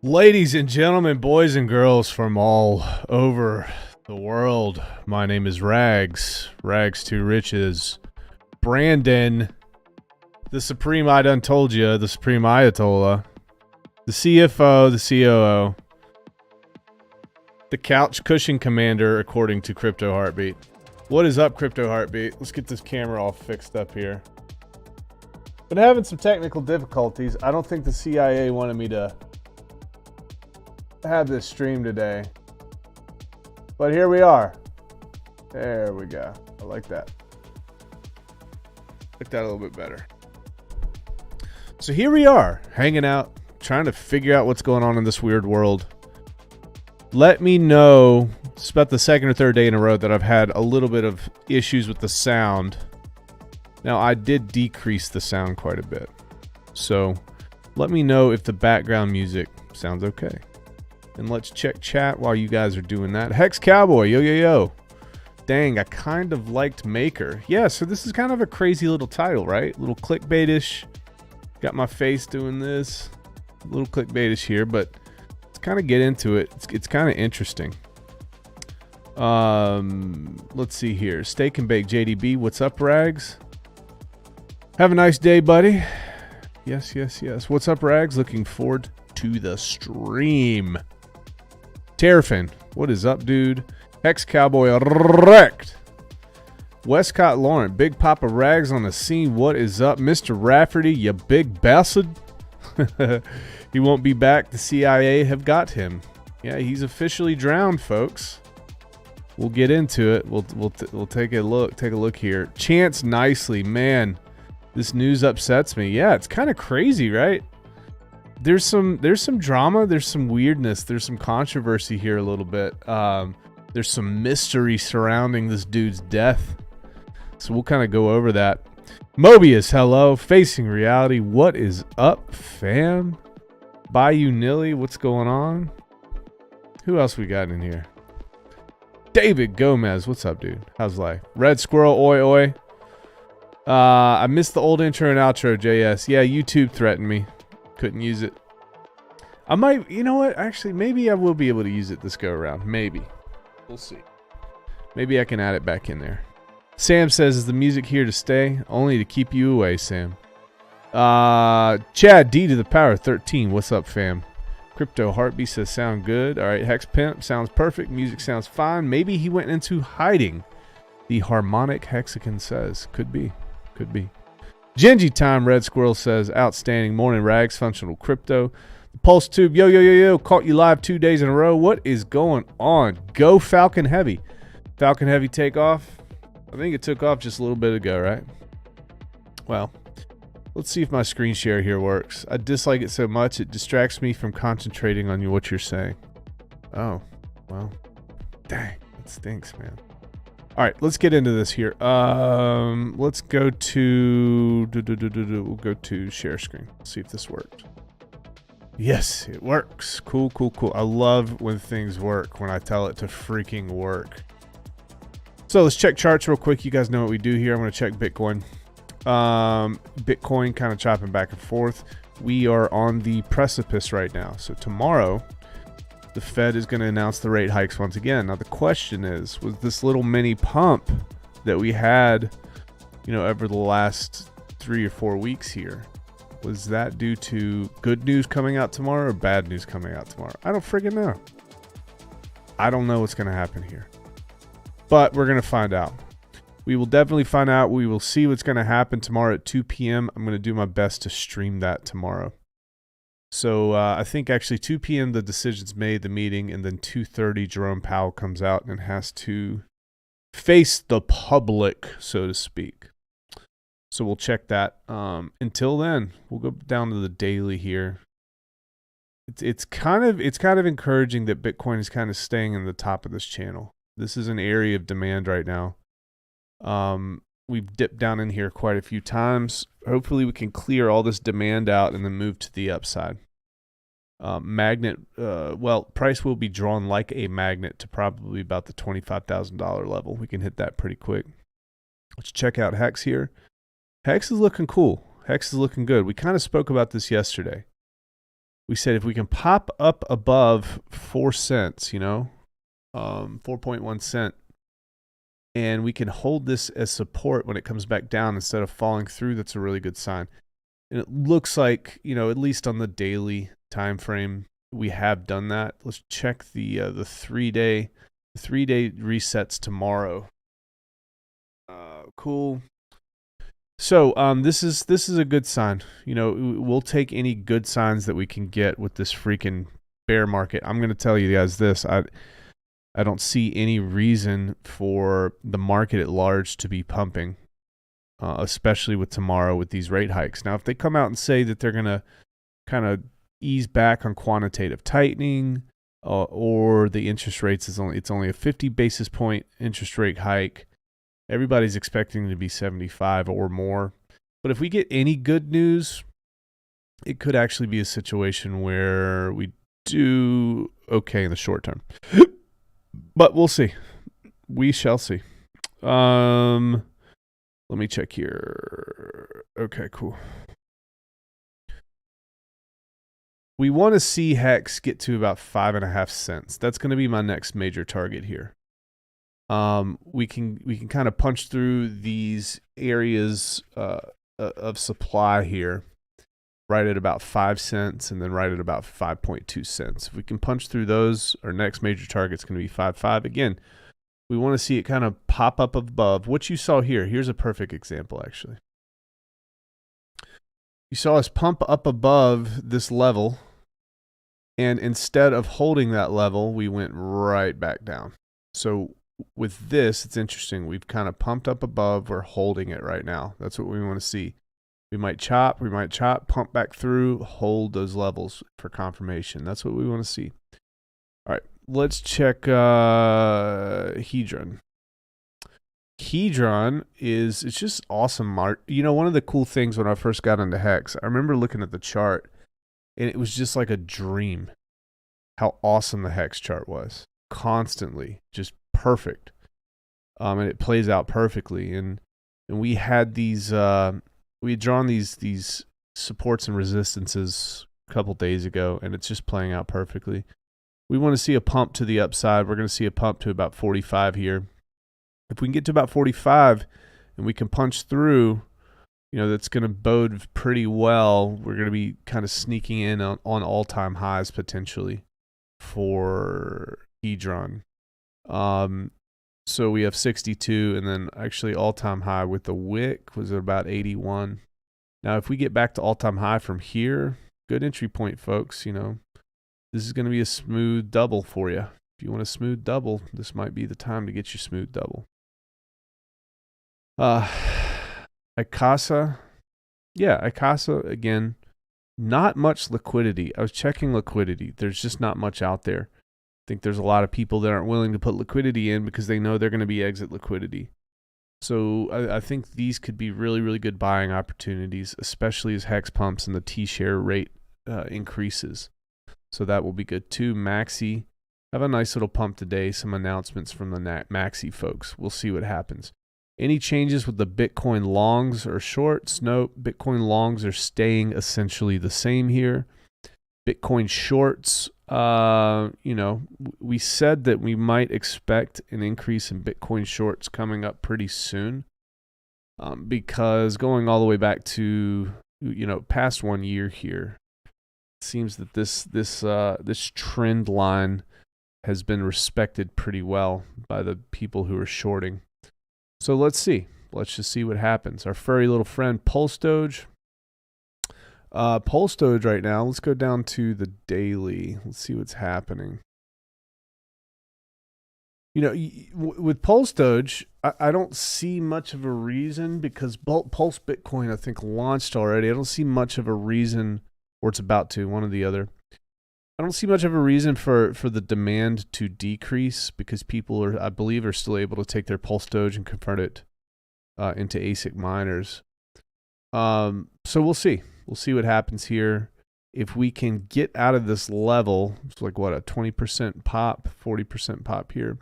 Ladies and gentlemen, boys and girls from all over the world, my name is Rags. Rags to Riches. Brandon, the Supreme I done told you, the Supreme Ayatollah, the CFO, the COO, the Couch Cushion Commander, according to Crypto Heartbeat. What is up, Crypto Heartbeat? Let's get this camera all fixed up here. Been having some technical difficulties. I don't think the CIA wanted me to have this stream today, but here we are. There we go. I like that. Like that a little bit better. So here we are, hanging out, trying to figure out what's going on in this weird world. Let me know. It's about the second or third day in a row that I've had a little bit of issues with the sound. Now, I did decrease the sound quite a bit, so let me know if the background music sounds okay. And let's check chat while you guys are doing that. Hex Cowboy, yo, yo, yo. Dang, I kind of liked Maker. Yeah, so this is kind of a crazy little title, right? A little clickbaitish. Got my face doing this. A little clickbaitish here, but let's kind of get into it. It's kind of interesting. Let's see here. Steak and Bake JDB, what's up, Rags? Have a nice day, buddy. Yes, yes, yes. What's up, Rags? Looking forward to the stream. Terrafin, what is up, dude? Hex Cowboy wrecked. Westcott Lauren, Big Papa Rags on the scene. What is up, Mr. Rafferty, you big bastard? He won't be back. The CIA have got him. Yeah, he's officially drowned, folks. We'll get into it. We'll take a look. Take a look here. Chance Nicely, man. This news upsets me. Yeah, it's kind of crazy, right? There's some drama, there's some weirdness, there's some controversy here a little bit. There's some mystery surrounding this dude's death. So we'll kind of go over that. Mobius, hello. Facing Reality, what is up, fam? Bayou Nilly, what's going on? Who else we got in here? David Gomez, what's up, dude? How's life? Red Squirrel, oi oi. I missed the old intro and outro, JS. Yeah, YouTube threatened me. Couldn't use it. I might, you know what? Actually, maybe I will be able to use it this go around. Maybe. We'll see. Maybe I can add it back in there. Sam says, is the music here to stay? Only to keep you away, Sam. Chad D to the power 13. What's up, fam? Crypto Heartbeat says, sound good. All right, Hex Pimp sounds perfect. Music sounds fine. Maybe he went into hiding. The harmonic hexagon says. Could be. Could be. Genji Time Red Squirrel says, outstanding morning, Rags, functional crypto. The Pulse Tube, yo, yo, yo, yo, caught you live 2 days in a row. What is going on? Go Falcon Heavy. Falcon Heavy take off. I think it took off just a little bit ago, right? Well, let's see if my screen share here works. I dislike it so much, it distracts me from concentrating on what you're saying. Oh, well, dang, that stinks, man. All right, let's get into this here. Let's go to we'll go to share screen. See if this worked. Yes, it works. Cool, cool, cool. I love when things work, when I tell it to freaking work. So let's check charts real quick. You guys know what we do here. I'm going to check Bitcoin. Bitcoin kind of chopping back and forth. We are on the precipice right now. So tomorrow, the Fed is going to announce the rate hikes once again. Now the question is, was this little mini pump that we had, you know, over the last 3 or 4 weeks here, was that due to good news coming out tomorrow or bad news coming out tomorrow? I don't friggin' know. I don't know what's going to happen here. But we're going to find out. We will definitely find out. We will see what's going to happen tomorrow at 2 p.m. I'm going to do my best to stream that tomorrow. So I think actually 2 p.m. the decision's made, the meeting, and then 2:30 Jerome Powell comes out and has to face the public, so to speak. So we'll check that. Until then, we'll go down to the daily here. It's kind of encouraging that Bitcoin is kind of staying in the top of this channel. This is an area of demand right now. We've dipped down in here quite a few times. Hopefully we can clear all this demand out and then move to the upside. Price will be drawn like a magnet to probably about the $25,000 level. We can hit that pretty quick. Let's check out Hex here. Hex is looking cool. Hex is looking good. We kind of spoke about this yesterday. we said if we can pop up above 4 cents, 4.1 cent, and we can hold this as support when it comes back down instead of falling through, that's a really good sign. And it looks like, at least on the daily time frame, we have done that. Let's check the 3-day resets tomorrow. Cool. So this is a good sign. We'll take any good signs that we can get with this freaking bear market. I'm going to tell you guys this. I don't see any reason for the market at large to be pumping, especially with tomorrow with these rate hikes. Now, if they come out and say that they're going to kind of ease back on quantitative tightening, or the interest rates it's only a 50 basis point interest rate hike, everybody's expecting to be 75 or more. But if we get any good news, it could actually be a situation where we do okay in the short term. But we'll see. We shall see. Let me check here. Okay, cool. We want to see Hex get to about 5.5 cents. That's going to be my next major target here. We can kind of punch through these areas of supply here, right at about 5 cents, and then right at about 5.2 cents. If we can punch through those, our next major target is going to be 5.5. Again, we want to see it kind of pop up above what you saw here. Here's a perfect example, actually. You saw us pump up above this level, and instead of holding that level, we went right back down. So with this, it's interesting. We've kind of pumped up above. We're holding it right now. That's what we want to see. We might chop, pump back through, hold those levels for confirmation. That's what we want to see. All right, let's check Hedron. Hedron it's just awesome. One of the cool things when I first got into Hex, I remember looking at the chart, and it was just like a dream how awesome the Hex chart was. Constantly, just perfect. And it plays out perfectly. And we had these, we had drawn these supports and resistances a couple days ago, and it's just playing out perfectly. We want to see a pump to the upside. We're going to see a pump to about 45 here. If we can get to about 45 and we can punch through, that's going to bode pretty well. We're going to be kind of sneaking in on all-time highs potentially for Hedron. So we have 62, and then actually all-time high with the wick was at about 81. Now, if we get back to all-time high from here, good entry point, folks. This is going to be a smooth double for you. If you want a smooth double, this might be the time to get your smooth double. Icasa. Yeah, Icasa, again, not much liquidity. I was checking liquidity. There's just not much out there. I think there's a lot of people that aren't willing to put liquidity in because they know they're going to be exit liquidity. So I think these could be really, really good buying opportunities, especially as Hex pumps and the T-share rate increases. So that will be good too. Maxi, have a nice little pump today. Some announcements from the Maxi folks. We'll see what happens. Any changes with the Bitcoin longs or shorts? No, Bitcoin longs are staying essentially the same here. Bitcoin shorts, we said that we might expect an increase in Bitcoin shorts coming up pretty soon, because going all the way back to, past 1 year here, it seems that this trend line has been respected pretty well by the people who are shorting. So let's see. Let's just see what happens. Our furry little friend Pulse Doge. Pulse Doge right now. Let's go down to the daily. Let's see what's happening. With Pulse Doge, I don't see much of a reason, because Pulse Bitcoin, I think, launched already. I don't see much of a reason, or it's about to, one or the other. I don't see much of a reason for the demand to decrease, because people I believe, are still able to take their Pulse Doge and convert it into ASIC miners. So we'll see. We'll see what happens here. If we can get out of this level, it's like what, a 20% pop, 40% pop here.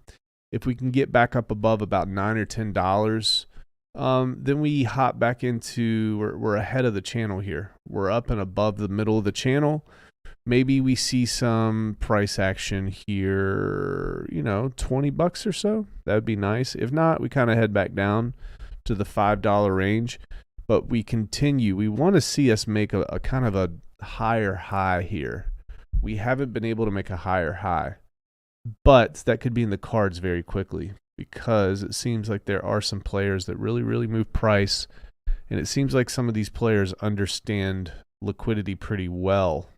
If we can get back up above about $9 or $10, then we hop back into, we're ahead of the channel here. We're up and above the middle of the channel. maybe we see some price action here, you know, $20 or so. That would be nice. If not, we kind of head back down to the $5 range. But we continue. We want to see us make a kind of a higher high here. We haven't been able to make a higher high. But that could be in the cards very quickly because it seems like there are some players that really, really move price. And it seems like some of these players understand liquidity pretty well.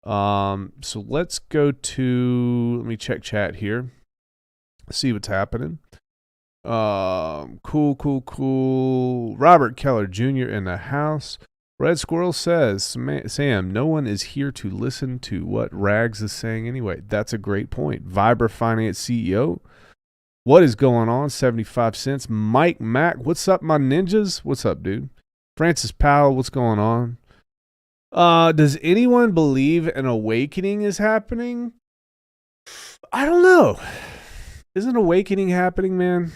So let's go to, let me check chat here. See what's happening. Cool. Robert Keller Jr. in the house. Red Squirrel says, Sam, no one is here to listen to what Rags is saying anyway. That's a great point. Viber Finance CEO. What is going on? 75 cents. Mike Mack. What's up, my ninjas? What's up, dude? Francis Powell. What's going on? Does anyone believe an awakening is happening? I don't know. Isn't awakening happening, man?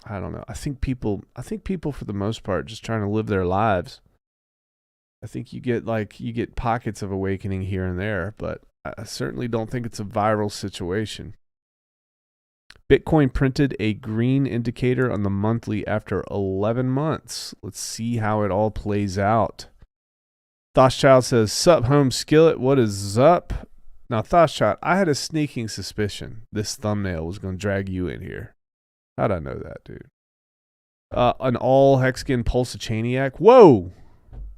I don't know. I think people for the most part just trying to live their lives. I think you get pockets of awakening here and there, but I certainly don't think it's a viral situation. Bitcoin printed a green indicator on the monthly after 11 months. Let's see how it all plays out. Thoshchild says, sup, home skillet, what is up? Now, Thoshchild, I had a sneaking suspicion this thumbnail was going to drag you in here. How'd I know that, dude? An all Hexagon Pulsachaniac. Whoa!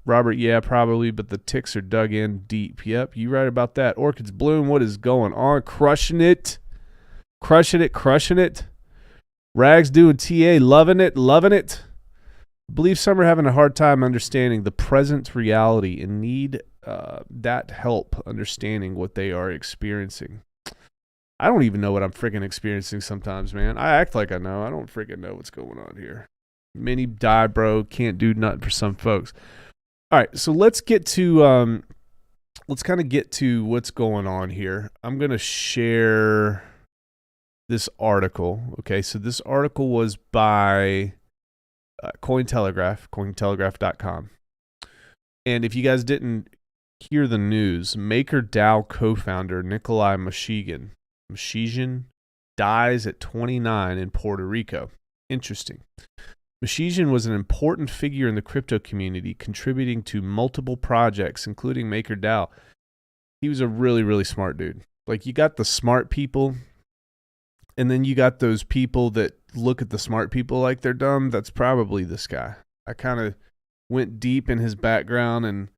Robert, yeah, probably, but the ticks are dug in deep. Yep, you right about that. Orchids Bloom, what is going on? Crushing it. Crushing it. Rags doing TA, loving it. I believe some are having a hard time understanding the present reality and need that help understanding what they are experiencing. I don't even know what I'm freaking experiencing sometimes, man. I act like I know. I don't freaking know what's going on here. Mini die, bro. Can't do nothing for some folks. All right, so let's get to let's kind of get to what's going on here. I'm going to share this article. Okay, so this article was by Cointelegraph, cointelegraph.com. And if you guys didn't hear the news, MakerDAO co-founder Nikolai Mushegian dies at 29 in Puerto Rico. Interesting. Mushegian was an important figure in the crypto community, contributing to multiple projects, including MakerDAO. He was a really, really smart dude. Like, you got the smart people, and then you got those people that look at the smart people like they're dumb. That's probably this guy. I kind of went deep in his background, and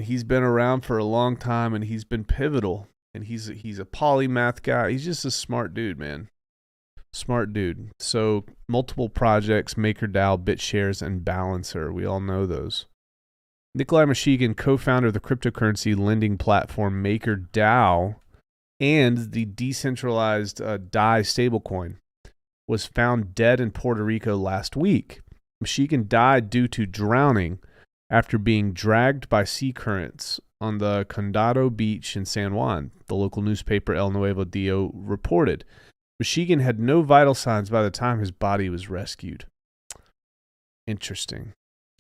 he's been around for a long time, and he's been pivotal. And he's a polymath guy. He's just a smart dude, man. Smart dude. So multiple projects, MakerDAO, BitShares, and Balancer. We all know those. Nikolai Mushegian, co-founder of the cryptocurrency lending platform MakerDAO and the decentralized DAI stablecoin, was found dead in Puerto Rico last week. Mushegian died due to drowning after being dragged by sea currents on the Condado Beach in San Juan, the local newspaper El Nuevo Dia reported. Mushegian had no vital signs by the time his body was rescued. Interesting.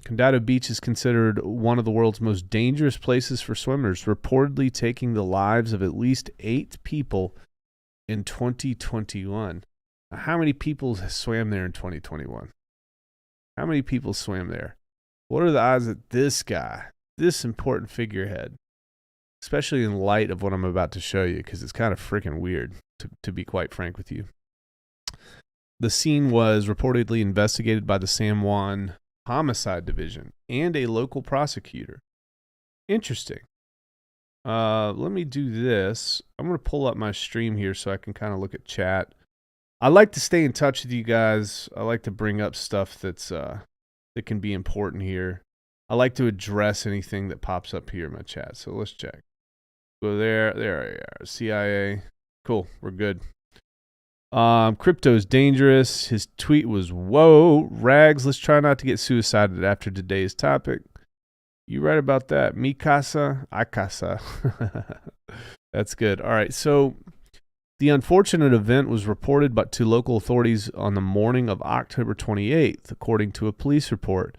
Condado Beach is considered one of the world's most dangerous places for swimmers, reportedly taking the lives of at least 8 people in 2021. Now, how many people swam there in 2021? How many people swam there? What are the odds that this guy, this important figurehead, especially in light of what I'm about to show you, because it's kind of freaking weird, to be quite frank with you. The scene was reportedly investigated by the San Juan Homicide Division and a local prosecutor. Interesting. Let me do this. I'm going to pull up my stream here so I can kind of look at chat. I like to stay in touch with you guys. I like to bring up stuff that's that can be important here. I like to address anything that pops up here in my chat. So let's check. Go there. There we are. CIA. Cool. We're good. Crypto's dangerous. His tweet was, whoa, Rags, let's try not to get suicided after today's topic. You right about that. Mi casa, I casa. That's good. All right. So the unfortunate event was reported to local authorities on the morning of October 28th, according to a police report.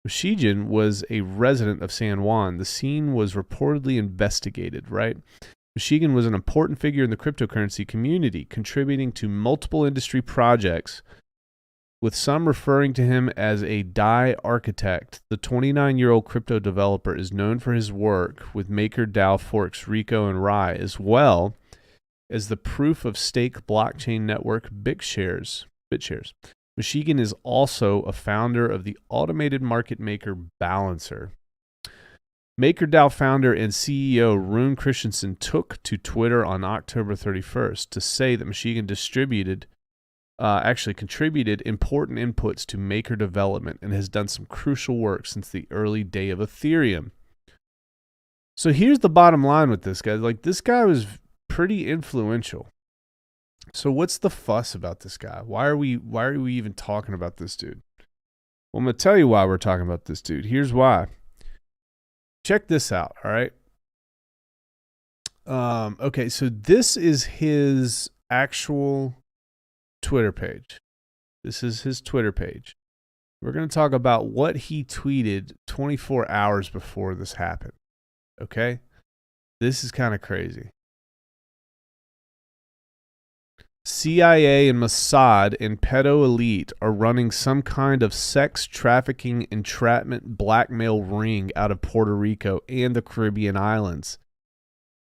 Mushegian was a resident of San Juan. The scene was reportedly investigated, right? Mushegian was an important figure in the cryptocurrency community, contributing to multiple industry projects, with some referring to him as a DAI architect. The 29-year-old crypto developer is known for his work with MakerDAO forks Rico and Rai, as well as the proof-of-stake blockchain network BitShares. Mushegian is also a founder of the automated market maker Balancer. MakerDAO founder and CEO Rune Christensen took to Twitter on October 31st to say that Mushegian contributed important inputs to Maker development and has done some crucial work since the early day of Ethereum. So here's the bottom line with this guy. Like, this guy was pretty influential. So what's the fuss about this guy? Why are we even talking about this dude? Well, I'm going to tell you why we're talking about this dude. Here's why. Check this out, all right? Okay, so this is his actual Twitter page. This is his Twitter page. We're going to talk about what he tweeted 24 hours before this happened. Okay? This is kind of crazy. CIA and Mossad and pedo elite are running some kind of sex trafficking, entrapment, blackmail ring out of Puerto Rico and the Caribbean islands.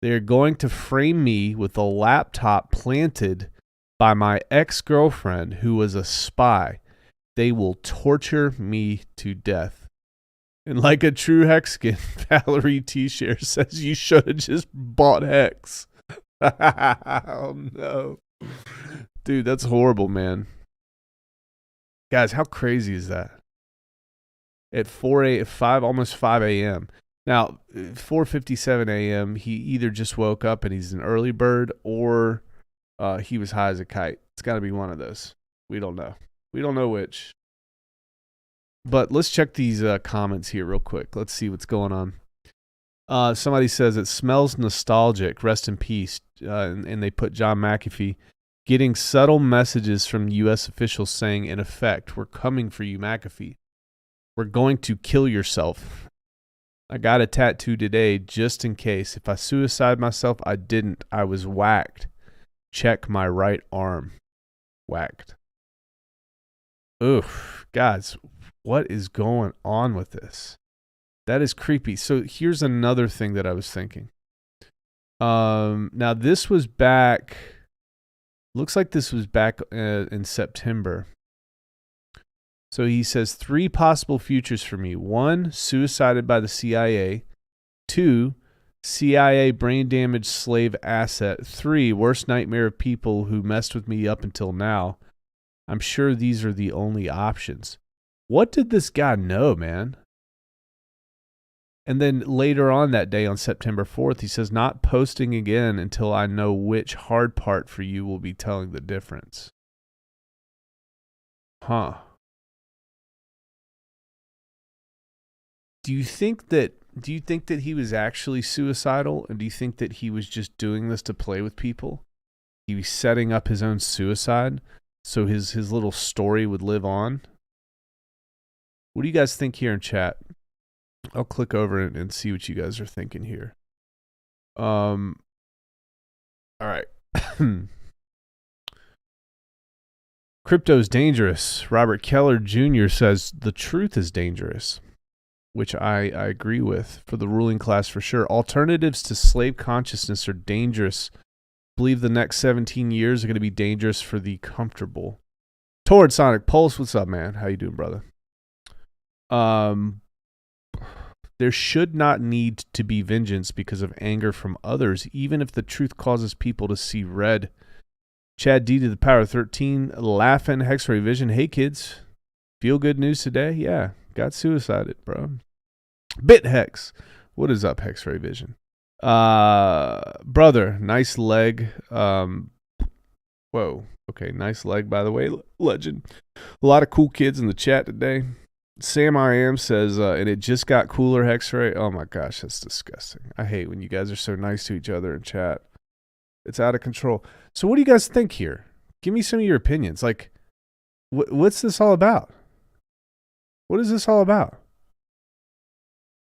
They are going to frame me with a laptop planted by my ex-girlfriend who was a spy. They will torture me to death. And like a true Hexkin, Valerie T-Share says you should have just bought Hex. Oh no. Dude, that's horrible, man. Guys, how crazy is that? At 5, almost 5 a.m. Now, 4:57 a.m., he either just woke up and he's an early bird, or he was high as a kite. It's got to be one of those. We don't know. We don't know which. But let's check these comments here real quick. Let's see what's going on. Somebody says it smells nostalgic. Rest in peace. And they put John McAfee. Getting subtle messages from U.S. officials saying, in effect, we're coming for you, McAfee. We're going to kill yourself. I got a tattoo today just in case. If I suicide myself, I didn't. I was whacked. Check my right arm. Whacked. Oof. Guys, what is going on with this? That is creepy. So here's another thing that I was thinking. Now this was back... Looks like this was back in September. So he says 3 possible futures for me. 1, suicided by the CIA. 2, CIA brain damaged slave asset. 3, worst nightmare of people who messed with me up until now. I'm sure these are the only options. What did this guy know, man? And then later on that day, on September 4th, he says, not posting again until I know which hard part for you will be telling the difference. Huh. Do you think that he was actually suicidal? And do you think that he was just doing this to play with people? He was setting up his own suicide so his little story would live on? What do you guys think here in chat? I'll click over and see what you guys are thinking here. All right. Crypto's dangerous. Robert Keller Jr. says the truth is dangerous, which I agree with for the ruling class for sure. Alternatives to slave consciousness are dangerous. Believe the next 17 years are going to be dangerous for the comfortable. Toward Sonic Pulse, what's up, man? How you doing, brother? There should not need to be vengeance because of anger from others, even if the truth causes people to see red. Chad D to the power 13, laughing, Hexray Vision. Hey, kids. Feel good news today? Yeah, got suicided, bro. BitHex. What is up, Hexray Vision? Brother, nice leg. Whoa. Okay, nice leg, by the way. Legend. A lot of cool kids in the chat today. Sam I Am says, and it just got cooler, Hexray. Oh my gosh, that's disgusting. I hate when you guys are so nice to each other in chat. It's out of control. So what do you guys think here? Give me some of your opinions. Like, what's this all about? What is this all about?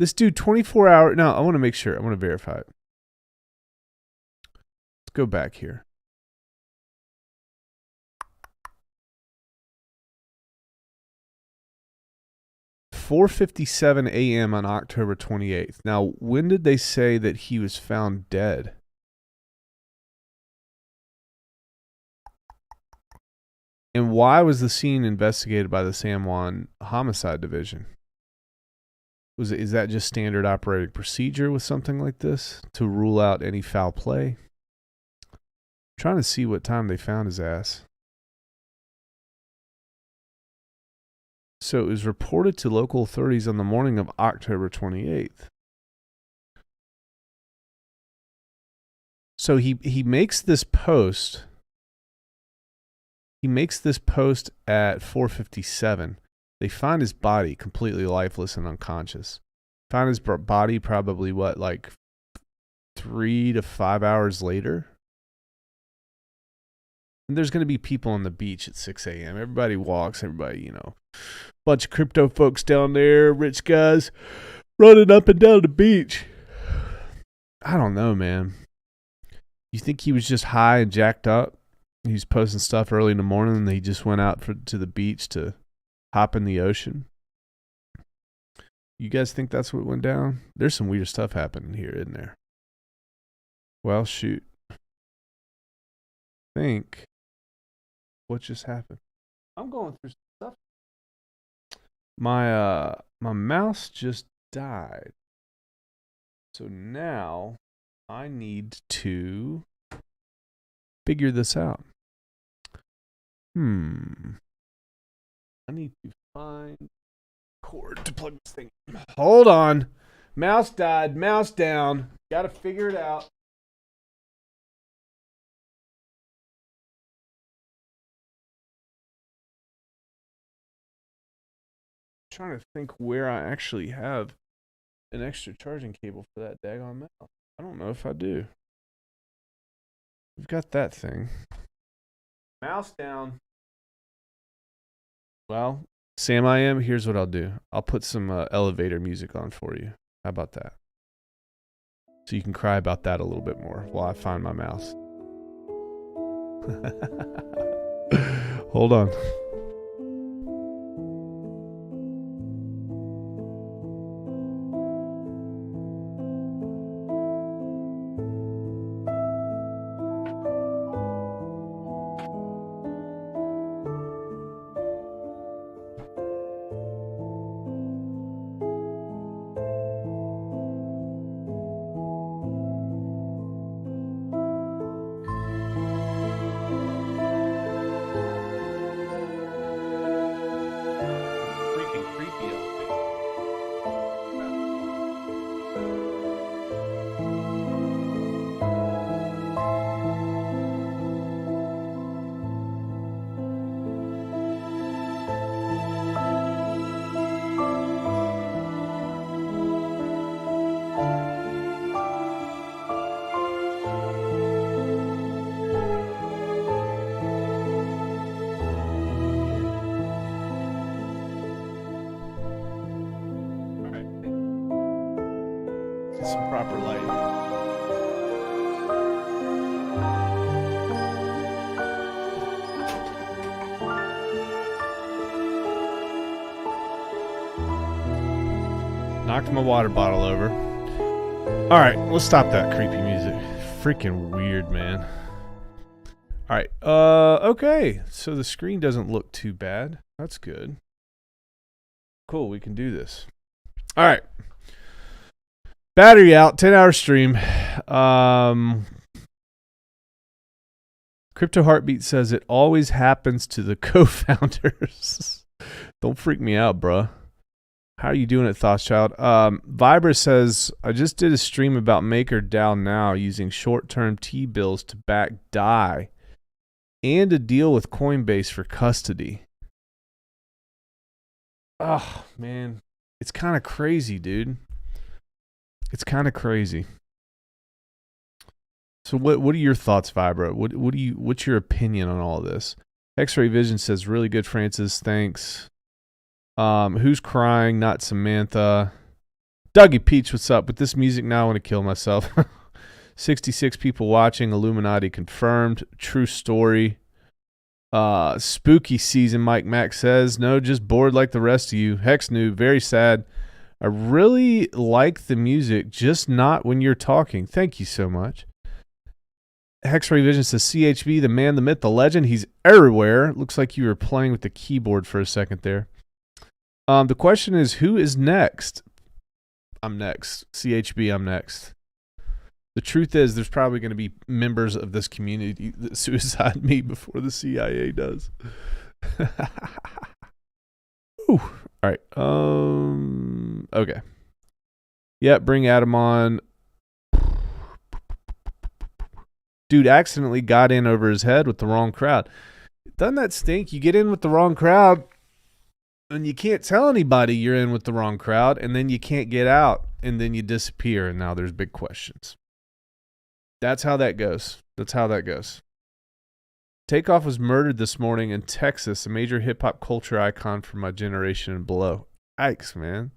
This dude, 24 hour. No, I want to make sure. I want to verify it. Let's go back here. "4:57 a.m. on October 28th. Now, when did they say that he was found dead? And why was the scene investigated by the San Juan Homicide Division? Is that just standard operating procedure with something like this to rule out any foul play? I'm trying to see what time they found his ass. So it was reported to local authorities on the morning of October 28th. So he makes this post. He makes this post at 4:57. They find his body completely lifeless and unconscious. Found his body probably, what, like 3 to 5 hours later? And there's going to be people on the beach at 6 a.m. Everybody walks, everybody, you know. Bunch of crypto folks down there, rich guys, running up and down the beach. I don't know, man. You think he was just high and jacked up? He was posting stuff early in the morning and he just went out to the beach to hop in the ocean. You guys think that's what went down? There's some weird stuff happening here, isn't there? Well, shoot. Think what just happened. I'm going through stuff. My mouse just died. So now I need to figure this out. I need to find cord to plug this thing in. Hold on. Mouse died. Mouse down. Got to figure it out. I'm trying to think where I actually have an extra charging cable for that daggone mouse. I don't know if I do. We've got that thing. Mouse down. Well, Sam, here's what I'll do. I'll put some elevator music on for you. How about that? So you can cry about that a little bit more while I find my mouse. Hold on. Some proper lighting. Knocked my water bottle over. All right, let's stop that creepy music. Freaking weird, man. All right. Okay. So the screen doesn't look too bad. That's good. Cool. We can do this. All right. Battery out, 10-hour stream. Crypto Heartbeat says it always happens to the co-founders. Don't freak me out, bruh. How are you doing it, Thoughtchild? Vibra says, I just did a stream about MakerDAO now using short-term T-bills to back DAI and a deal with Coinbase for custody. Oh, man. It's kind of crazy, dude. It's kind of crazy. So what are your thoughts, Vibra? What's your opinion on all of this? X-Ray Vision says, really good, Francis. Thanks. Who's crying? Not Samantha. Dougie Peach, what's up? With this music now, I want to kill myself. 66 people watching. Illuminati confirmed. True story. Spooky season, Mike Mack says. No, just bored like the rest of you. Hex Noob, very sad. I really like the music, just not when you're talking. Thank you so much. X-Ray Vision says, CHB, the man, the myth, the legend. He's everywhere. Looks like you were playing with the keyboard for a second there. The question is, who is next? I'm next. CHB, I'm next. The truth is, there's probably going to be members of this community that suicide me before the CIA does. Ooh. All right. Okay. Yeah, bring Adam on. Dude accidentally got in over his head with the wrong crowd. Doesn't that stink? You get in with the wrong crowd, and you can't tell anybody you're in with the wrong crowd, and then you can't get out, and then you disappear, and now there's big questions. That's how that goes. That's how that goes. Takeoff was murdered this morning in Texas, a major hip-hop culture icon for my generation and below. Yikes, man.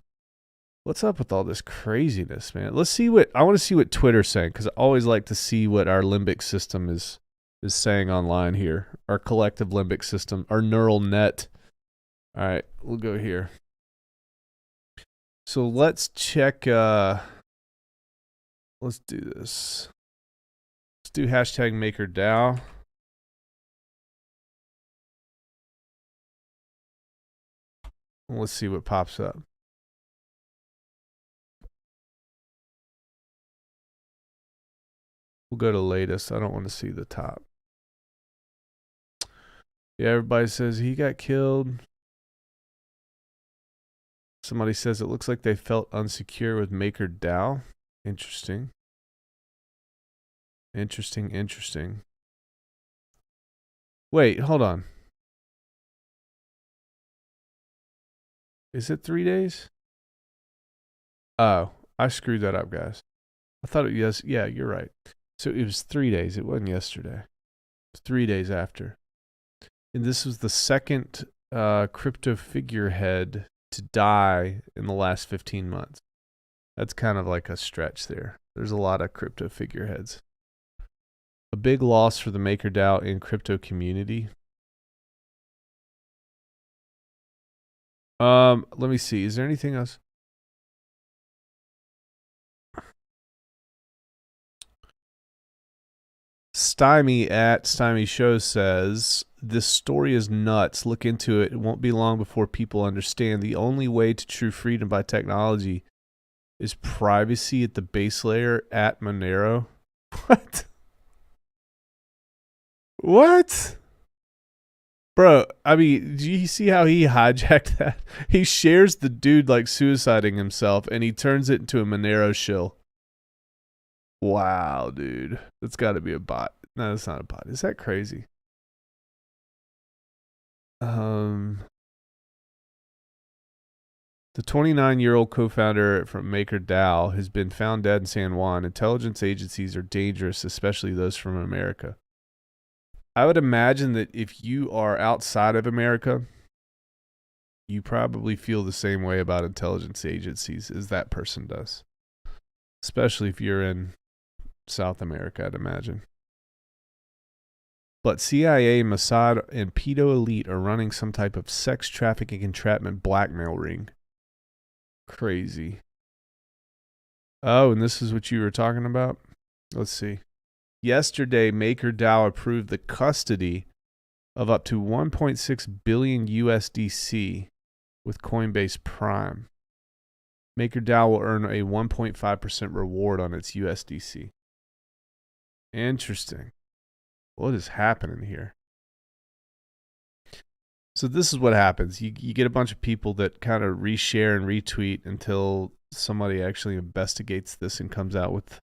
What's up with all this craziness, man? Let's see what, I want to see what Twitter's saying, because I always like to see what our limbic system is saying online here. Our collective limbic system, our neural net. All right, we'll go here. So let's check, let's do this. Let's do hashtag MakerDAO. Let's see what pops up. We'll go to latest. I don't want to see the top. Yeah, everybody says he got killed. Somebody says it looks like they felt unsecure with MakerDAO. Interesting. Interesting, interesting. Wait, hold on. Is it 3 days? Oh, I screwed that up, guys. I thought it was, yeah, you're right. So it was 3 days. It wasn't yesterday. It was 3 days after. And this was the second crypto figurehead to die in the last 15 months. That's kind of like a stretch there. There's a lot of crypto figureheads. A big loss for the MakerDAO and crypto community. Let me see. Is there anything else? Stymie at Stymie Show says, this story is nuts. Look into it. It won't be long before people understand the only way to true freedom by technology is privacy at the base layer at Monero. What? What? Bro, I mean, do you see how he hijacked that? He shares the dude like suiciding himself, and he turns it into a Monero shill. Wow, dude. That's got to be a bot. No, that's not a bot. Is that crazy? The 29-year-old co-founder from MakerDAO has been found dead in San Juan. Intelligence agencies are dangerous, especially those from America. I would imagine that if you are outside of America, you probably feel the same way about intelligence agencies as that person does. Especially if you're in South America, I'd imagine. But CIA, Mossad, and pedo elite are running some type of sex trafficking entrapment blackmail ring. Crazy. Oh, and this is what you were talking about? Let's see. Yesterday, MakerDAO approved the custody of up to 1.6 billion USDC with Coinbase Prime. MakerDAO will earn a 1.5% reward on its USDC. Interesting. What is happening here? So this is what happens. You get a bunch of people that kind of reshare and retweet until somebody actually investigates this and comes out with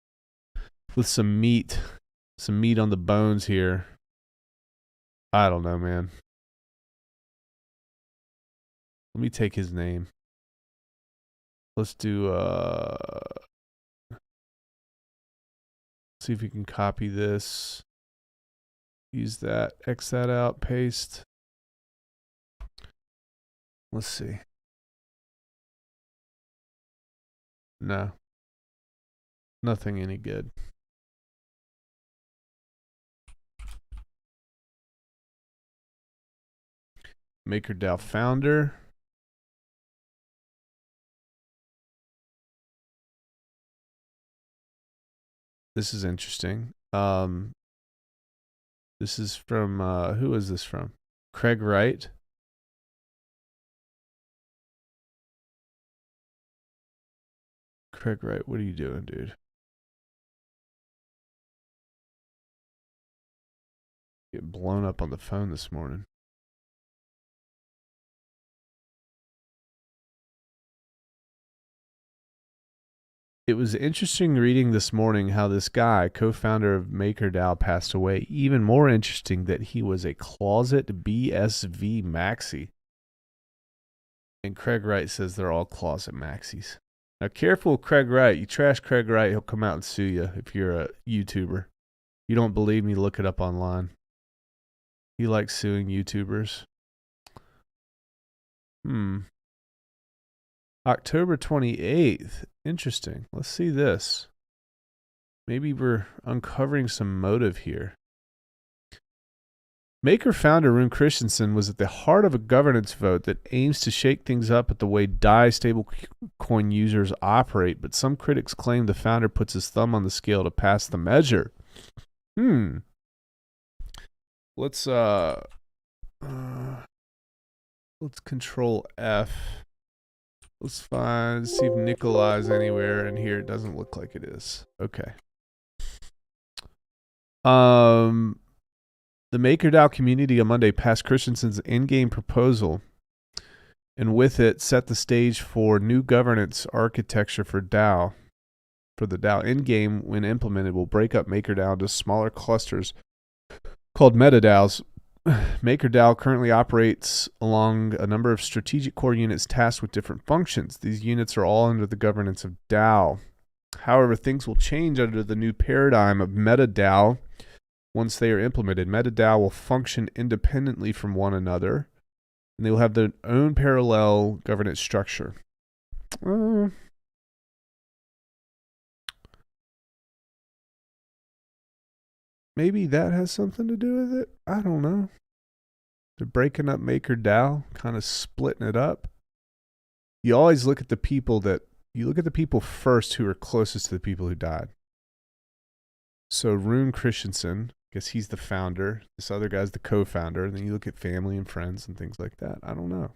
some meat on the bones here. I don't know, man. Let me take his name. Let's do see if we can copy this. Use that, X that out, paste. Let's see. No. Nothing any good. MakerDAO founder. This is interesting. This is from, who is this from? Craig Wright. Craig Wright, what are you doing, dude? Get blown up on the phone this morning. It was interesting reading this morning how this guy, co-founder of MakerDAO, passed away. Even more interesting that he was a closet BSV maxi. And Craig Wright says they're all closet maxis. Now, careful with Craig Wright. You trash Craig Wright, he'll come out and sue you if you're a YouTuber. You don't believe me, look it up online. He likes suing YouTubers. October 28th. Interesting. Let's see this. Maybe we're uncovering some motive here. Maker founder Rune Christensen was at the heart of a governance vote that aims to shake things up at the way DAI stablecoin users operate, but some critics claim the founder puts his thumb on the scale to pass the measure. Let's control F. Let's see if Nikolai's anywhere in here. It doesn't look like it is. Okay. The MakerDAO community on Monday passed Christensen's in-game proposal, and with it set the stage for new governance architecture for DAO. For the DAO in-game, when implemented, will break up MakerDAO into smaller clusters called MetaDAOs. MakerDAO currently operates along a number of strategic core units tasked with different functions. These units are all under the governance of DAO. However, things will change under the new paradigm of MetaDAO once they are implemented. MetaDAO will function independently from one another, and they will have their own parallel governance structure. Maybe that has something to do with it. I don't know. They're breaking up MakerDAO, kind of splitting it up. You always look at the people first who are closest to the people who died. So Rune Christensen, I guess he's the founder. This other guy's the co-founder. And then you look at family and friends and things like that. I don't know.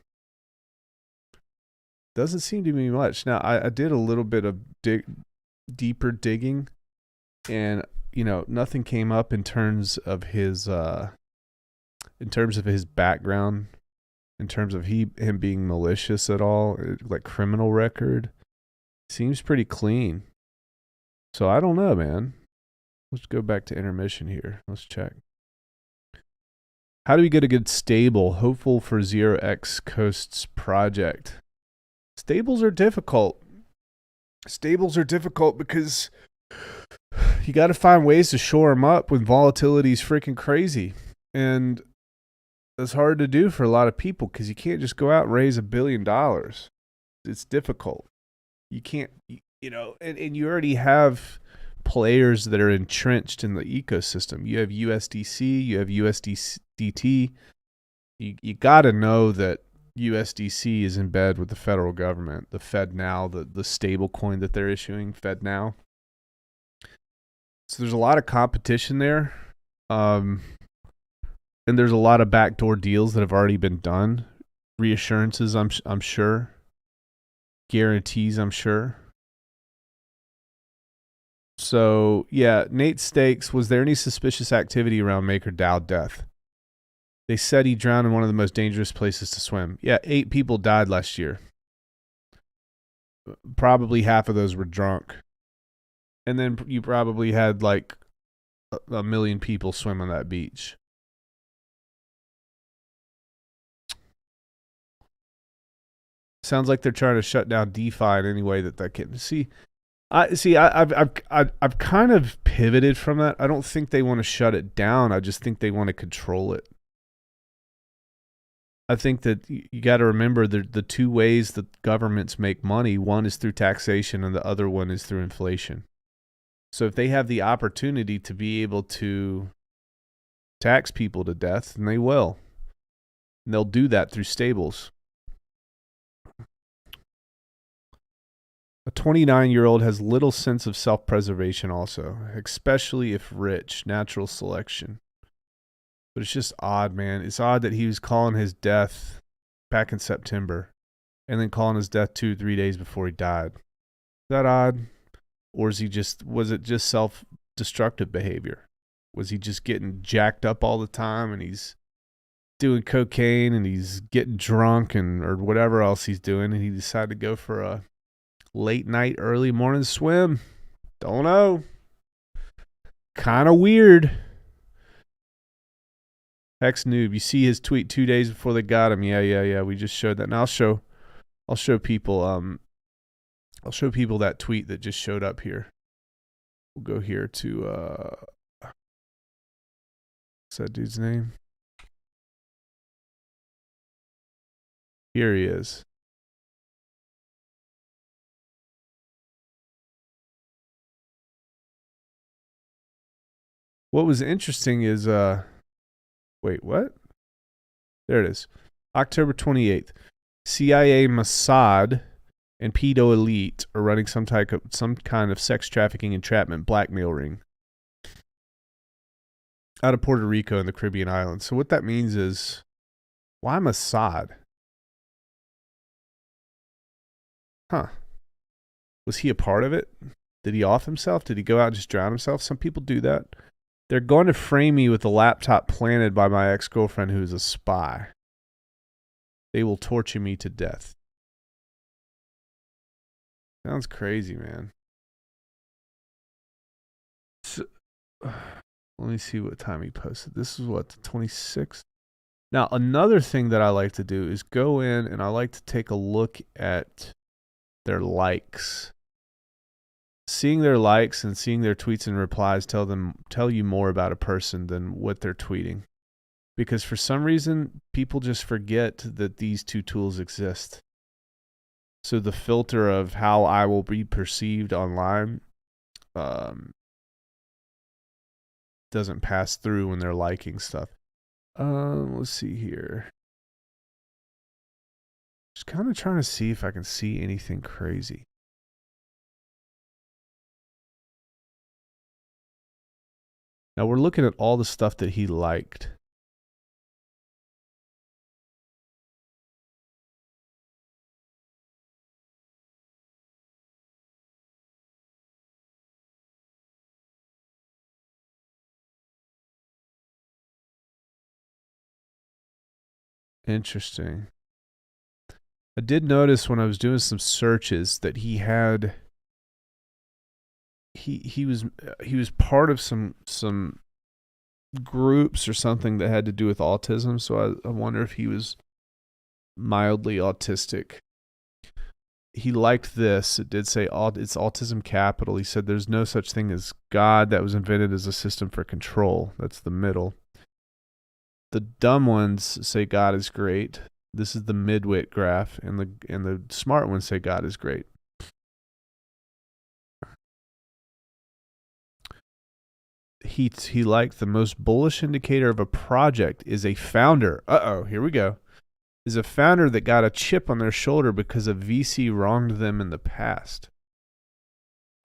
Doesn't seem to be much. Now, I did a little bit of deeper digging, and nothing came up in terms of his background, in terms of him being malicious at all, like criminal record. Seems pretty clean. So I don't know, man. Let's go back to intermission here. Let's check. How do we get a good stable? Hopeful for 0x Coast's project. Stables are difficult. Stables are difficult because you got to find ways to shore them up when volatility is freaking crazy. And that's hard to do for a lot of people because you can't just go out and raise $1 billion. It's difficult. You can't, and you already have players that are entrenched in the ecosystem. You have USDC, you have USDT. You got to know that USDC is in bed with the federal government, the FedNow, the stable coin that they're issuing, FedNow. So there's a lot of competition there. And there's a lot of backdoor deals that have already been done. Reassurances, I'm sure. Guarantees, I'm sure. So, yeah, Nate Stakes, was there any suspicious activity around MakerDAO death? They said he drowned in one of the most dangerous places to swim. Yeah, 8 people died last year. Probably half of those were drunk. And then you probably had like 1 million people swim on that beach. Sounds like they're trying to shut down DeFi in any way that can. I've kind of pivoted from that. I don't think they want to shut it down. I just think they want to control it. I think that you got to remember the two ways that governments make money. One is through taxation and the other one is through inflation. So if they have the opportunity to be able to tax people to death, then they will. And they'll do that through stables. A 29-year-old has little sense of self-preservation also, especially if rich, natural selection. But it's just odd, man. It's odd that he was calling his death back in September and then calling his death 2-3 days before he died. Is that odd? Or was it just self-destructive behavior? Was he just getting jacked up all the time and he's doing cocaine and he's getting drunk or whatever else he's doing, and he decided to go for a late night, early morning swim? Don't know. Kind of weird. Hex Noob, you see his tweet 2 days before they got him. Yeah. We just showed that. And I'll show people I'll show people that tweet that just showed up here. We'll go here to what's that dude's name? Here he is. What was interesting is wait, what? There it is. October 28th. CIA, Mossad, and pedo elite are running some kind of sex trafficking, entrapment, blackmail ring out of Puerto Rico and the Caribbean islands. So what that means is, why Mossad? Huh. Was he a part of it? Did he off himself? Did he go out and just drown himself? Some people do that. They're going to frame me with a laptop planted by my ex-girlfriend who is a spy. They will torture me to death. Sounds crazy, man. So, let me see what time he posted. This is what, the 26th? Now, another thing that I like to do is go in and I like to take a look at their likes. Seeing their likes and seeing their tweets and replies tell you more about a person than what they're tweeting. Because for some reason, people just forget that these two tools exist. So the filter of how I will be perceived online doesn't pass through when they're liking stuff. Let's see here. Just kind of trying to see if I can see anything crazy. Now we're looking at all the stuff that he liked. Interesting. I did notice when I was doing some searches that he was part of some groups or something that had to do with autism. So I wonder if he was mildly autistic. He liked this. It did say it's autism capital. He said there's no such thing as God that was invented as a system for control. That's the middle. The dumb ones say God is great. This is the midwit graph, and the smart ones say God is great. He liked the most bullish indicator of a project is a founder. Here we go. Is a founder that got a chip on their shoulder because a VC wronged them in the past.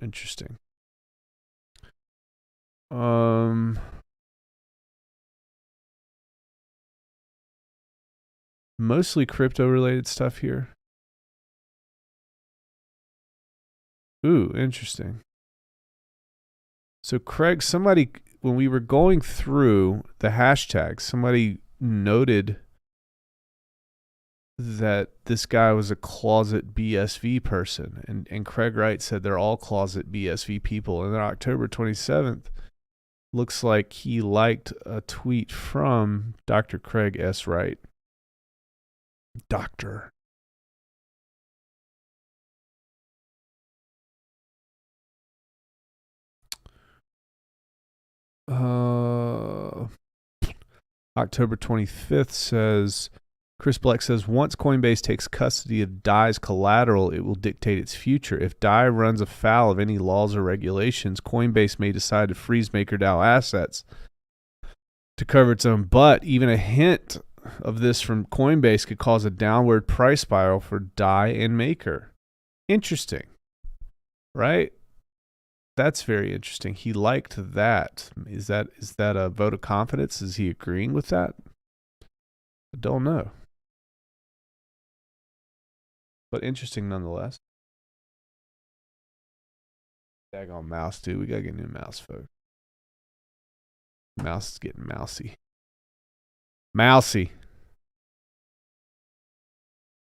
Interesting. Mostly crypto related stuff here. Ooh, interesting. So Craig, when we were going through the hashtags, somebody noted that this guy was a closet BSV person. And Craig Wright said they're all closet BSV people. And then October 27th, looks like he liked a tweet from Dr. Craig S. Wright. Doctor. October 25th says, Chris Black says, once Coinbase takes custody of DAI's collateral, it will dictate its future. If DAI runs afoul of any laws or regulations, Coinbase may decide to freeze MakerDAO assets to cover its own butt. Even a hint of this from Coinbase could cause a downward price spiral for DAI and Maker. Interesting, right? That's very interesting. He liked that. Is that a vote of confidence? Is he agreeing with that? I don't know. But interesting nonetheless. Daggone mouse, dude. We gotta get a new mouse, folks. Mouse is getting mousy. Mousy.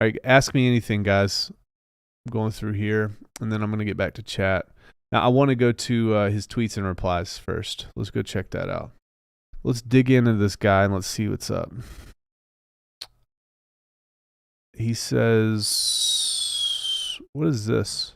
All right, ask me anything, guys. I'm going through here, and then I'm gonna get back to chat. Now, I want to go to his tweets and replies first. Let's go check that out. Let's dig into this guy and let's see what's up. He says, what is this?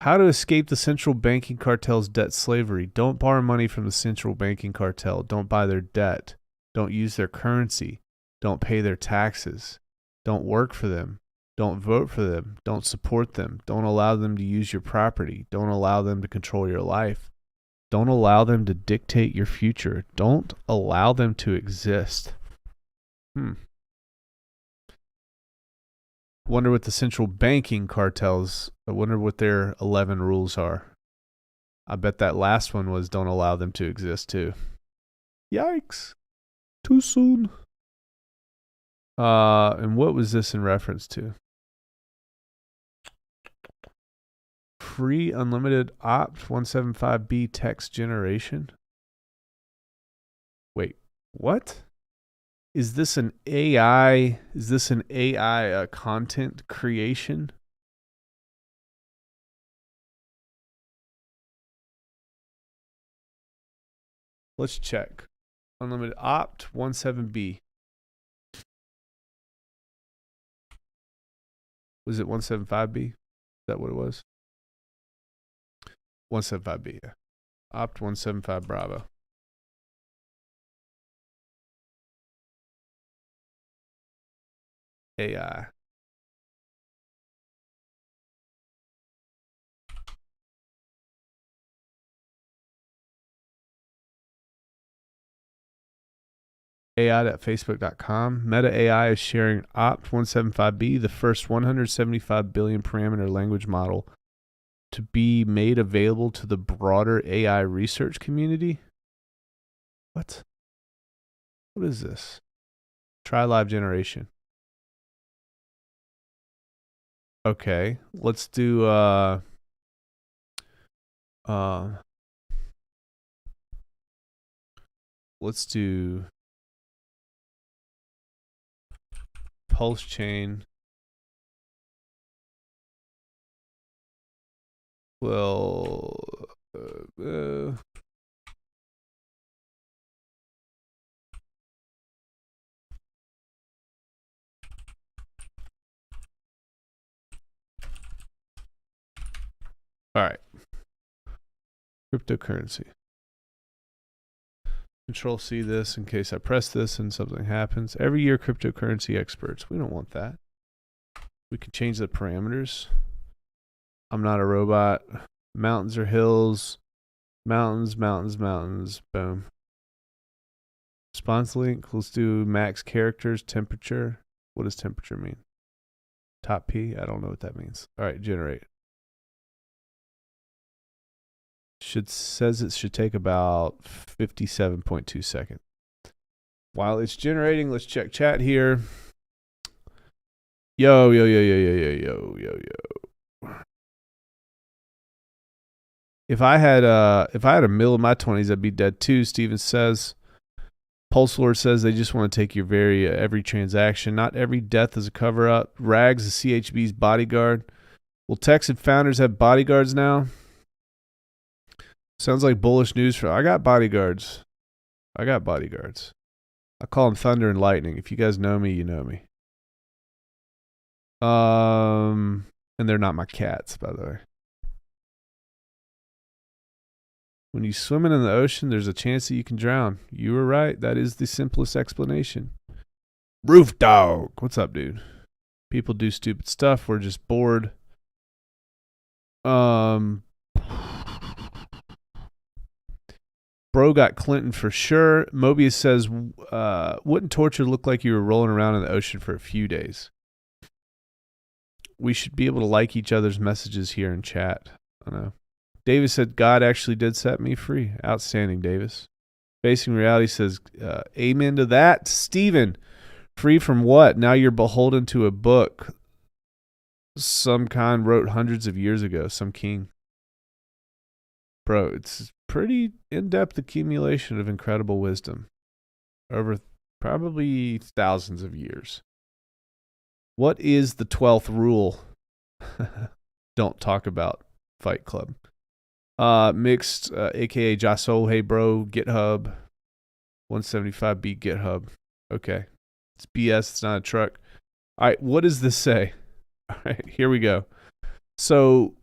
How to escape the central banking cartel's debt slavery. Don't borrow money from the central banking cartel. Don't buy their debt. Don't use their currency. Don't pay their taxes. Don't work for them. Don't vote for them. Don't support them. Don't allow them to use your property. Don't allow them to control your life. Don't allow them to dictate your future. Don't allow them to exist. Wonder what the central banking cartels, I wonder what their 11 rules are. I bet that last one was don't allow them to exist too. Yikes. Too soon. And what was this in reference to? Free unlimited opt 175B text generation. Wait, what? Is this an AI? Is this an AI content creation? Let's check. Unlimited opt 17B. Was it 175B? Is that what it was? 175B. Yeah. Opt 175 Bravo. AI. AI.facebook.com. Meta AI is sharing Opt 175B, the first 175 billion parameter language model to be made available to the broader AI research community. What? What is this? Try live generation. Okay, let's do let's do pulse chain. Well, all right. Cryptocurrency. Control C this in case I press this and something happens. Every year, cryptocurrency experts. We don't want that. We can change the parameters. I'm not a robot. Mountains or hills. Mountains, mountains, mountains. Boom. Response link. Let's do max characters. Temperature. What does temperature mean? Top P? I don't know what that means. All right, generate. Says it should take about 57.2 seconds. While it's generating, let's check chat here. Yo. If I had a mill in my 20s, I'd be dead too. Steven says. Pulse Lord says they just want to take your every transaction. Not every death is a cover up. Rags is CHB's bodyguard. Will Texan founders have bodyguards now? Sounds like bullish news I got bodyguards. I call them Thunder and Lightning. If you guys know me, you know me. And they're not my cats, by the way. When you swimming in the ocean, there's a chance that you can drown. You were right. That is the simplest explanation. Roof Dog. What's up, dude? People do stupid stuff. We're just bored. Bro got Clinton for sure. Mobius says, wouldn't torture look like you were rolling around in the ocean for a few days? We should be able to like each other's messages here in chat. I know. Davis said, God actually did set me free. Outstanding, Davis. Facing Reality says, amen to that. Steven, free from what? Now you're beholden to a book some kind wrote hundreds of years ago, some king. Bro, it's pretty in-depth accumulation of incredible wisdom over probably thousands of years. What is the 12th rule? Don't talk about Fight Club. Mixed, a.k.a. Jasol, hey bro, GitHub. 175B GitHub. Okay. It's BS, it's not a truck. All right, what does this say? All right, here we go. So,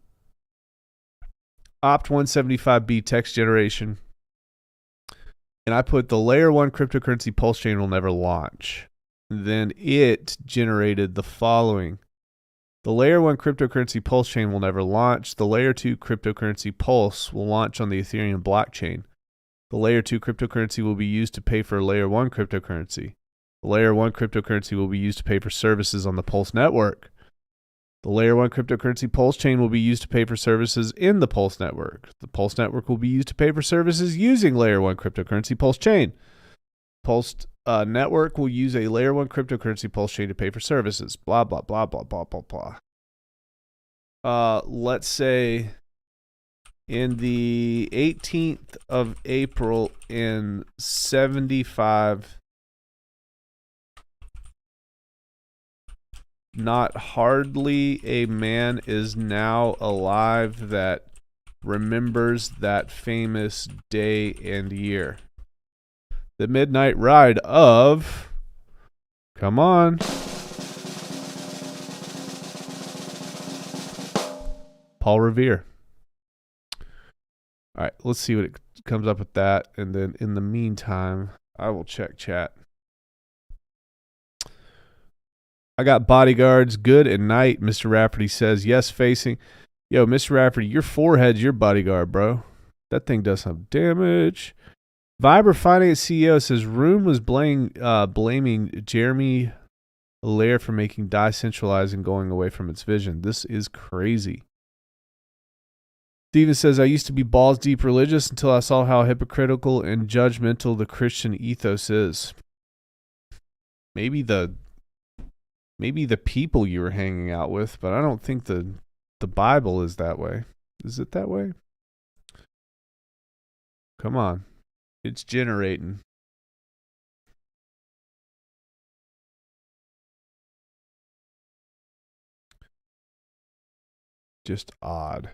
opt 175B text generation. And I put the layer 1 cryptocurrency pulse chain will never launch. Then it generated the following. The layer 1 cryptocurrency pulse chain will never launch. The layer 2 cryptocurrency pulse will launch on the Ethereum blockchain. The layer 2 cryptocurrency will be used to pay for layer 1 cryptocurrency. The layer 1 cryptocurrency will be used to pay for services on the Pulse network. The layer 1 cryptocurrency pulse chain will be used to pay for services in the Pulse network. The Pulse network will be used to pay for services using layer 1 cryptocurrency pulse chain. Pulse network will use a layer 1 cryptocurrency pulse chain to pay for services. Blah, blah, blah, blah, blah, blah, blah. Let's say in the 18th of April in 75, not hardly a man is now alive that remembers that famous day and year. The midnight ride of, come on, Paul Revere. All right, let's see what it comes up with that. And then in the meantime, I will check chat. I got bodyguards. Good at night, Mr. Rafferty says. Yes, facing. Yo, Mr. Rafferty, your forehead's your bodyguard, bro. That thing does some damage. Viber Finance CEO says Room was blaming Jeremy Allaire for making decentralized and going away from its vision. This is crazy. Steven says, I used to be balls deep religious until I saw how hypocritical and judgmental the Christian ethos is. Maybe the people you were hanging out with, but I don't think the Bible is that way. Is it that way? Come on. It's generating. Just odd.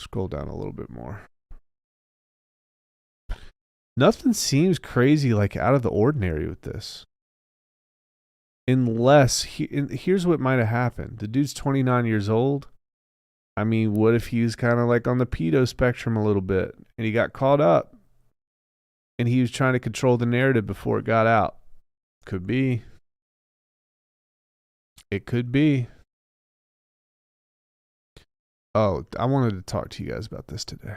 Scroll down a little bit more. Nothing seems crazy, like out of the ordinary with this. Unless, here's what might have happened. The dude's 29 years old. I mean, what if he was kind of like on the pedo spectrum a little bit and he got caught up and he was trying to control the narrative before it got out? Could be. It could be. Oh, I wanted to talk to you guys about this today.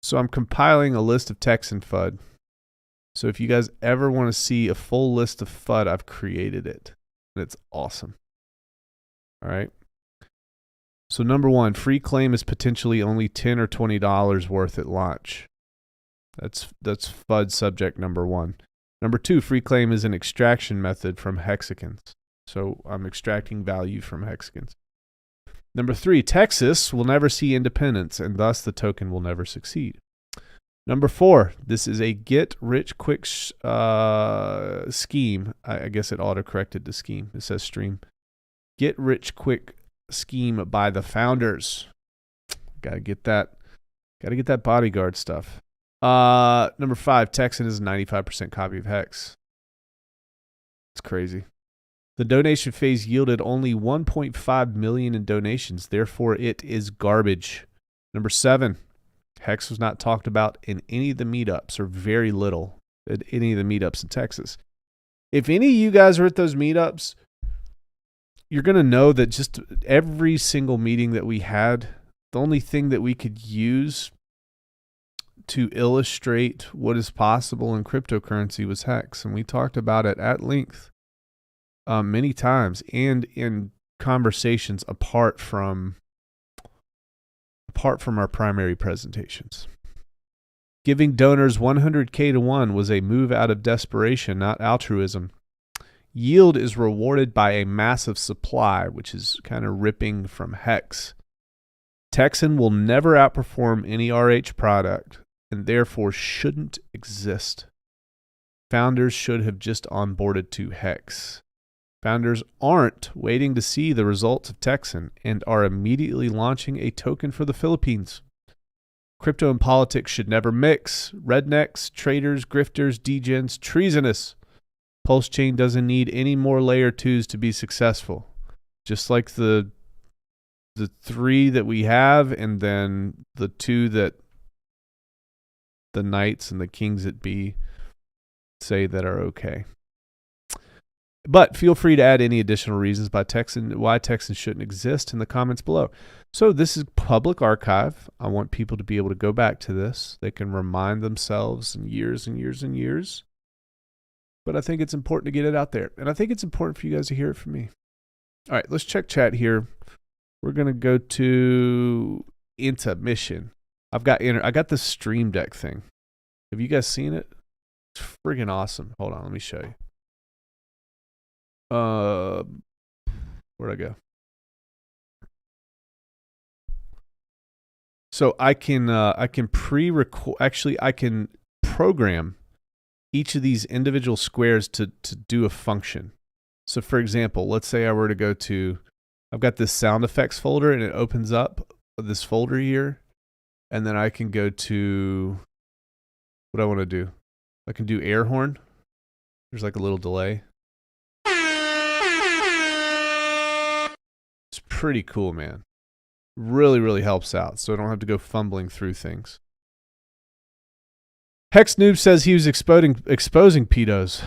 So I'm compiling a list of Texan FUD. So if you guys ever want to see a full list of FUD, I've created it. And it's awesome. All right. So number one, free claim is potentially only $10 or $20 worth at launch. That's FUD subject number one. Number two, free claim is an extraction method from hexagons. So I'm extracting value from hexagons. Number three, Texas will never see independence, and thus the token will never succeed. Number four, this is a get-rich-quick scheme. I guess it auto-corrected to scheme. It says stream. Get-rich-quick scheme by the founders. Gotta get that bodyguard stuff. Number five, Texan is a 95% copy of Hex. It's crazy. The donation phase yielded only 1.5 million in donations. Therefore, it is garbage. Number seven, Hex was not talked about in any of the meetups, or very little at any of the meetups in Texas. If any of you guys are at those meetups, you're going to know that just every single meeting that we had, the only thing that we could use to illustrate what is possible in cryptocurrency was Hex. And we talked about it at length many times, and in conversations apart from our primary presentations. Giving donors 100K to 1 was a move out of desperation, not altruism. Yield is rewarded by a massive supply, which is kind of ripping from Hex. Texan will never outperform any RH product, and therefore shouldn't exist. Founders should have just onboarded to Hex. Founders aren't waiting to see the results of Texan and are immediately launching a token for the Philippines. Crypto and politics should never mix. Rednecks, traitors, grifters, degens, treasonous. Pulse Chain doesn't need any more layer 2s to be successful. Just like the 3 that we have, and then the 2 that the knights and the kings that be say that are okay. But feel free to add any additional reasons why Texan shouldn't exist in the comments below. So this is public archive. I want people to be able to go back to this. They can remind themselves in years and years and years. But I think it's important to get it out there. And I think it's important for you guys to hear it from me. All right, let's check chat here. We're going to go to intermission. I got the Stream Deck thing. Have you guys seen it? It's friggin' awesome. Hold on, let me show you. Where'd I go? So I can pre-record. Actually, I can program each of these individual squares to do a function. So, for example, let's say I were to go to, I've got this sound effects folder, and it opens up this folder here, and then I can go to what I want to do. I can do air horn. There's like a little delay. It's pretty cool, man. Really, really helps out, so I don't have to go fumbling through things. Hex Noob says he was exposing pedos.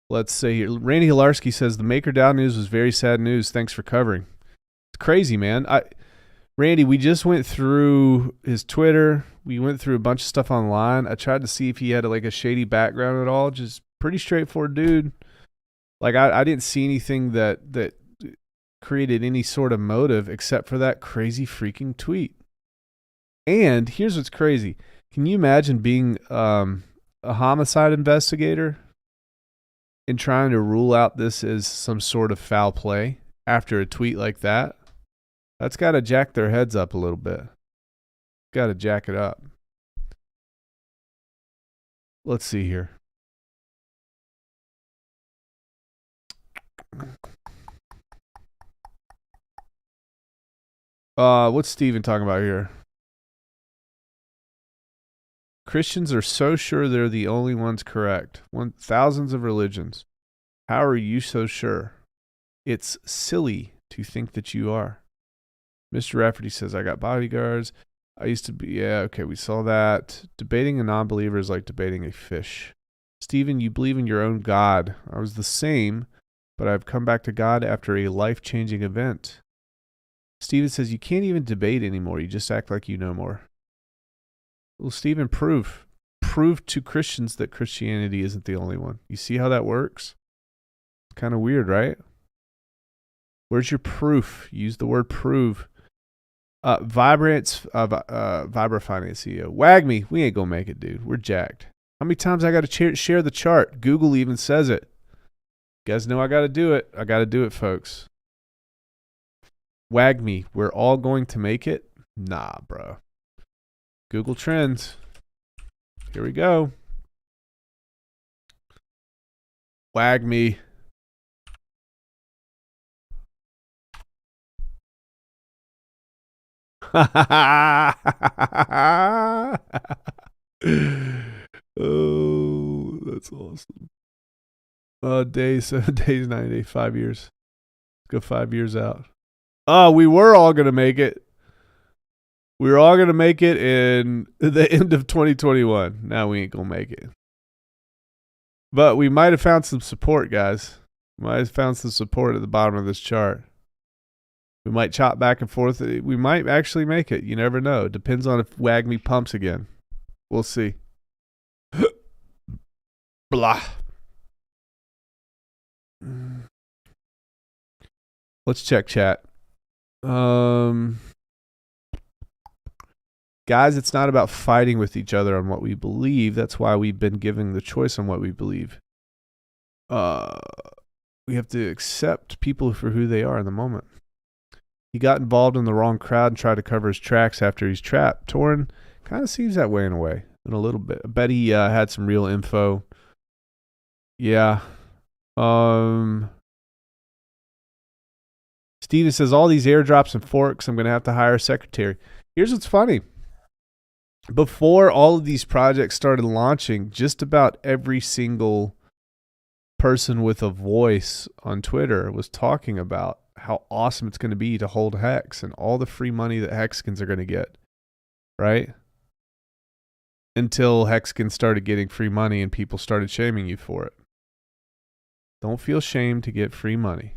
Let's see here. Randy Hilarski says the MakerDAO news was very sad news. Thanks for covering. It's crazy, man. Randy, we just went through his Twitter. We went through a bunch of stuff online. I tried to see if he had like a shady background at all. Just pretty straightforward dude. Like I didn't see anything that created any sort of motive except for that crazy freaking tweet. And here's what's crazy. Can you imagine being a homicide investigator and trying to rule out this as some sort of foul play after a tweet like that? That's got to jack their heads up a little bit. Got to jack it up. Let's see here. What's Steven talking about here? Christians are so sure they're the only ones correct. Thousands of religions. How are you so sure? It's silly to think that you are. Mr. Rafferty says, I got bodyguards. I used to be, yeah, okay, we saw that. Debating a non-believer is like debating a fish. Stephen, you believe in your own God. I was the same, but I've come back to God after a life-changing event. Stephen says, you can't even debate anymore. You just act like you know more. Well, Stephen, prove to Christians that Christianity isn't the only one. You see how that works? Kind of weird, right? Where's your proof? Use the word prove. Vibrance, Vibra Finance CEO. Wag me. We ain't gonna make it, dude. We're jacked. How many times I got to share the chart? Google even says it. You guys know I got to do it. I got to do it, folks. Wag me. We're all going to make it? Nah, bro. Google Trends. Here we go. Wag me. Oh, that's awesome. Days, 7 days, 9 days, 5 years. Let's go 5 years out. Oh, we were all going to make it. We were all going to make it in the end of 2021. Now we ain't going to make it. But we might have found some support, guys. We might have found some support at the bottom of this chart. We might chop back and forth. We might actually make it. You never know. It depends on if WAGMI pumps again. We'll see. Blah. Let's check chat. Guys, it's not about fighting with each other on what we believe. That's why we've been giving the choice on what we believe. We have to accept people for who they are in the moment. He got involved in the wrong crowd and tried to cover his tracks after he's trapped. Torin kind of seems that way in a little bit. I bet he had some real info. Yeah. Steven says, all these airdrops and forks, I'm going to have to hire a secretary. Here's what's funny. Before all of these projects started launching, just about every single person with a voice on Twitter was talking about how awesome it's going to be to hold Hex and all the free money that Hexkins are going to get, right? Until Hexkins started getting free money and people started shaming you for it. Don't feel shamed to get free money.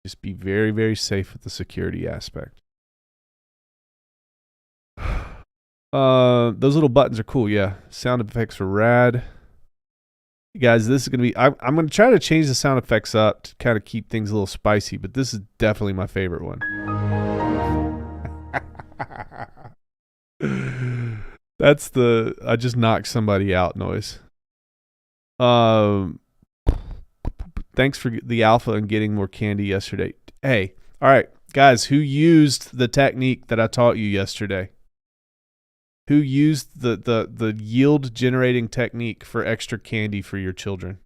Just be very, very safe with the security aspect. Those little buttons are cool, yeah. Sound effects are rad. You guys, this is going to be... I'm going to try to change the sound effects up to kind of keep things a little spicy, but this is definitely my favorite one. That's the... I just knocked somebody out noise. Thanks for the alpha and getting more candy yesterday. Hey, all right, guys, who used the technique that I taught you yesterday? Who used the yield generating technique for extra candy for your children?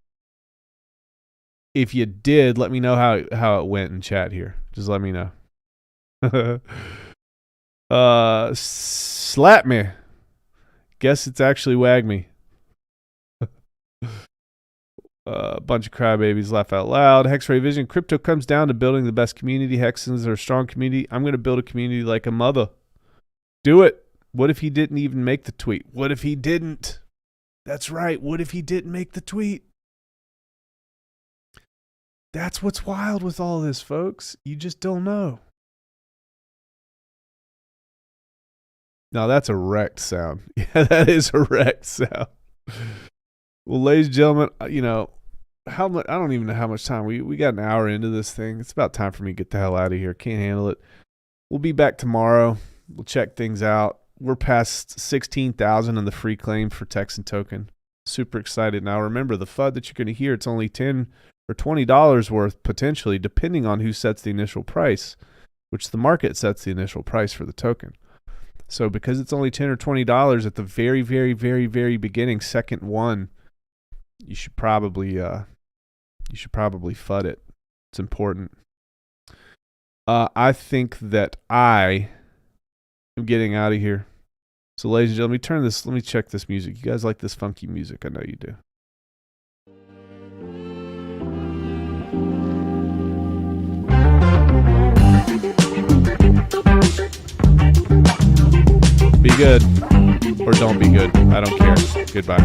If you did, let me know how it went in chat here. Just let me know. Slap me. Guess it's actually WAGMI. A bunch of crybabies laugh out loud. Hexray Vision. Crypto comes down to building the best community. Hexans are a strong community. I'm going to build a community like a mother. Do it. What if he didn't even make the tweet? What if he didn't? That's right. What if he didn't make the tweet? That's what's wild with all this, folks. You just don't know. Now that's a wrecked sound. Yeah, that is a wrecked sound. Well, ladies and gentlemen, you know, how much? I don't even know how much time. We got an hour into this thing. It's about time for me to get the hell out of here. Can't handle it. We'll be back tomorrow. We'll check things out. We're past 16,000 in the free claim for Texan token. Super excited. Now remember, the FUD that you're going to hear, it's only $10 or $20 worth potentially, depending on who sets the initial price, which the market sets the initial price for the token. So because it's only $10 or $20 at the very, very, very, very beginning, second one, you should probably FUD it. It's important. I think that I am getting out of here. So ladies and gentlemen, let me check this music. You guys like this funky music? I know you do. Be good or don't be good. I don't care. Goodbye.